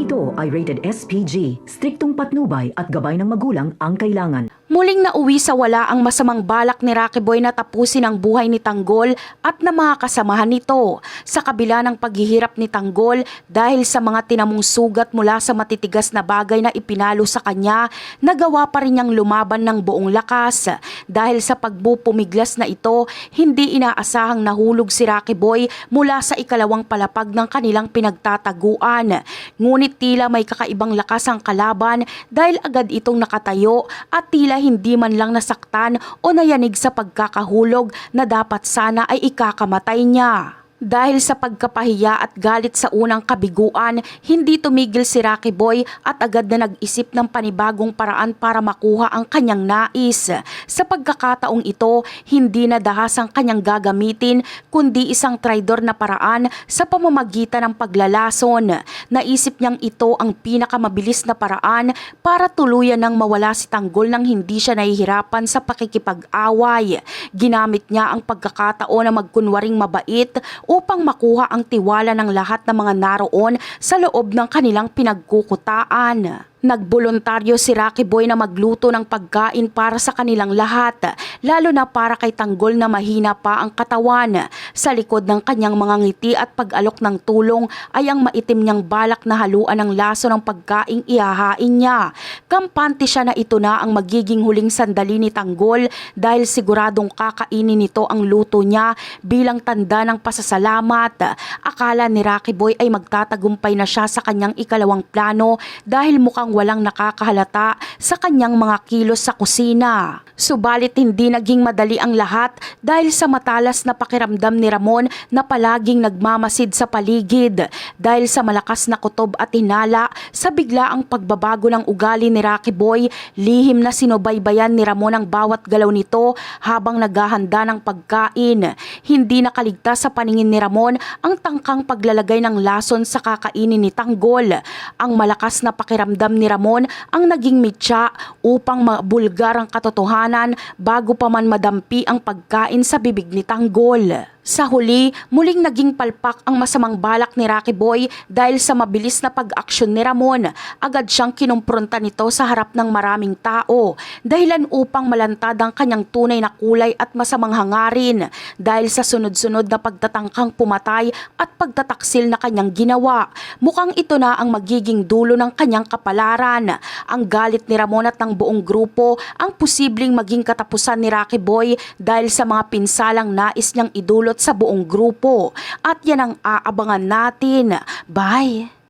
ito ay rated SPG. Striktong patnubay at gabay ng magulang ang kailangan. Muling nauwi sa wala ang masamang balak ni Rocky Boy na tapusin ang buhay ni Tanggol at na mga kasamahan nito. Sa kabila ng paghihirap ni Tanggol dahil sa mga tinamong sugat mula sa matitigas na bagay na ipinalo sa kanya, nagawa pa rin niyang lumaban ng buong lakas. Dahil sa pagbupumiglas na ito, hindi inaasahang nahulog si Rocky Boy mula sa ikalawang palapag ng kanilang pinagtataguan. Ngunit tila may kakaibang lakas ang kalaban dahil agad itong nakatayo at tila hindi man lang nasaktan o nayanig sa pagkakahulog na dapat sana ay ikakamatay niya. Dahil sa pagkapahiya at galit sa unang kabiguan, hindi tumigil si Rocky Boy at agad na nag-isip ng panibagong paraan para makuha ang kanyang nais. Sa pagkakataong ito, hindi na dahas ang kanyang gagamitin kundi isang traidor na paraan sa pamamagitan ng paglalason. Naisip niyang ito ang pinakamabilis na paraan para tuluyan ng mawala si Tanggol nang hindi siya nahihirapan sa pakikipag-away. Ginamit niya ang pagkakataon na magkunwaring mabait upang makuha ang tiwala ng lahat ng mga naroon sa loob ng kanilang pinagkukutaan. Nagboluntaryo si Rocky Boy na magluto ng pagkain para sa kanilang lahat, lalo na para kay Tanggol na mahina pa ang katawan. Sa likod ng kanyang mga ngiti at pag-alok ng tulong ay ang maitim niyang balak na haluan ng laso ng pagkaing ihahain niya. Kampante siya na ito na ang magiging huling sandali ni Tanggol dahil siguradong kakainin nito ang luto niya bilang tanda ng pasasalamat. Akala ni Rocky Boy ay magtatagumpay na siya sa kanyang ikalawang plano dahil mukhang walang nakakahalata sa kanyang mga kilos sa kusina. Subalit hindi naging madali ang lahat dahil sa matalas na pakiramdam ni Ramon na palaging nagmamasid sa paligid. Dahil sa malakas na kutob at hinala sa biglaang pagbabago ng ugali ni Rocky Boy, lihim na sinubaybayan ni Ramon ang bawat galaw nito habang naghahanda ng pagkain. Hindi nakaligtas sa paningin ni Ramon ang tangkang paglalagay ng lason sa kakainin ni Tanggol. Ang malakas na pakiramdam ni Ramon ang naging mitya upang mabulgar ang katotohanan bago pa man madampi ang pagkain sa bibig ni Tanggol. Sa huli, muling naging palpak ang masamang balak ni Rocky Boy dahil sa mabilis na pag-aksyon ni Ramon. Agad siyang kinumpronta nito sa harap ng maraming tao, dahilan upang malantad ang kanyang tunay na kulay at masamang hangarin dahil sa sunod-sunod na pagtatangkang pumatay at pagtataksil na kanyang ginawa. Mukhang ito na ang magiging dulo ng kanyang kapalaran. Ang galit ni Ramon at ng buong grupo ang posibleng maging katapusan ni Rocky Boy dahil sa mga pinsalang nais niyang idulot sa buong grupo. At yan ang aabangan natin. Bye!